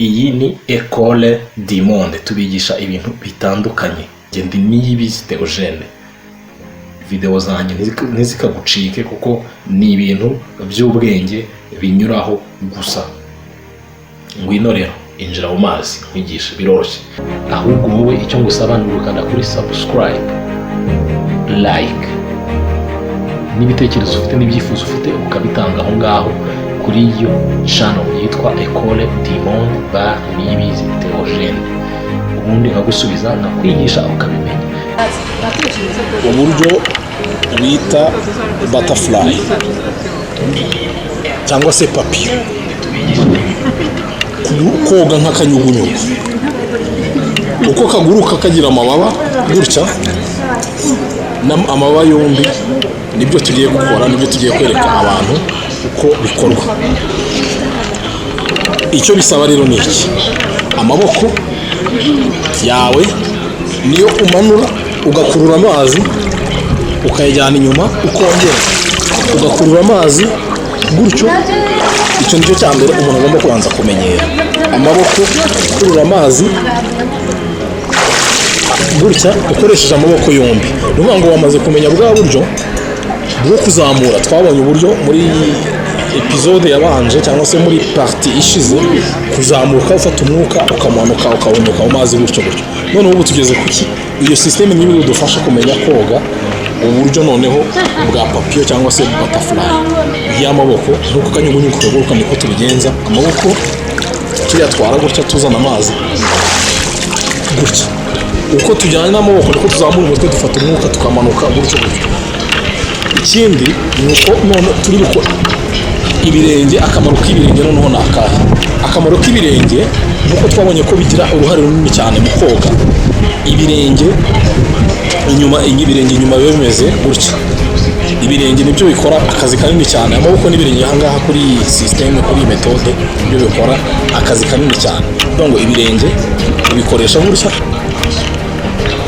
iyi ni Ecole du Monde, tubigisha ibintu bitandukanye. Ndi Niyibizi Theogene. Video zanjye ntizikagucike kuko ni ibintu by'ubwenge binyuraho gusa. Ngwino rero injira mu mazi nkwigisha biroroshye. Ahubwo wowe icyo ngusaba ni ugukanda kuri subscribe, like, n'ibitekerezo ufite n'ibyifuzo ufite ukabitanga aho ngaho kuri iyo channel yitwa Ecole du Monde by Niyibizi Theogene. Ubundi nkagusubiza nkakwigisha ukabimenya. Uburyo bita butterfly cyangwa se papillon, koga nk'akanyugunyugu, uko kaguruka kagira amababa gutya, amababa yombi nibyo tugiye gukora, nibyo tugiye kwereka abantu uko bikorwa. Icyo bisaba rero ni iki: amaboko yawe niyo umanura ugakurura amazi ukayajyana inyuma, ukongera ugakurura amazi gutyo. Icyo nicyo cya mbere umuntu agomba kubanza kumenyera. Amaboko ukurura amazi gutya ukoresheje amaboko yombi. Ni ukuvuga ngo wamaze kumenya bwa buryo bwo kuzamura. Twabonye uburyo muri episode yabanje cyangwa se muri partie ishize, kuzamuka ufata umwuka ukamanuka ukawunuka mu mazi gutyo gutyo. Noneho ubu tugeze kuki iyo system niba idufasha kumenya koga uburyo noneho bwa papillon cyangwa se butterfly y'amaboko. Nuko kanyugunyugu kaguruka niko tubigenza. Amaboko tuyatwara gutya tuzana amazi gutya. Uko tujyana n'amaboko niko tuzamura umutwe, dufata umwuka tukamanuka gutyo gutyo. Ikindi ni uko none turi gukora ibirenge. Akamaro k'ibirenge noneho ni akahe? Akamaro k'ibirenge nuko twabonye ko bigira uruhare runini cyane mu koga. Ibirenge inyuma biba bimeze gutya. Ibirenge nibyo bikora akazi kanini cyane. Amaboko n'ibirenge aha ngaha kuri system, kuri methode, nibyo bikora akazi kanini cyane. Donc ibirenge ubikoresha gutya.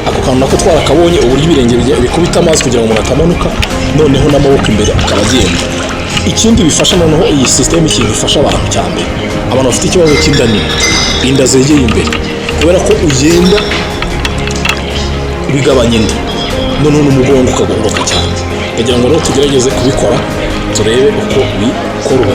Ako kantu nako twarakabonye uburyo ibirenge bikubita amazi kugira ngo umuntu atamanuka, noneho n'amaboko imbere akaba agenda. Ikindi bifasha noneho iyi system, ikintu ifasha abantu cyane, abantu bafite ikibazo cy'inda nini, inda zegeye imbere, kubera ko ugenda bigabanya inda, noneho n'umugongo ukagororoka cyane. Kugira ngo rero tugerageze kubikora turebe uko bikorwa.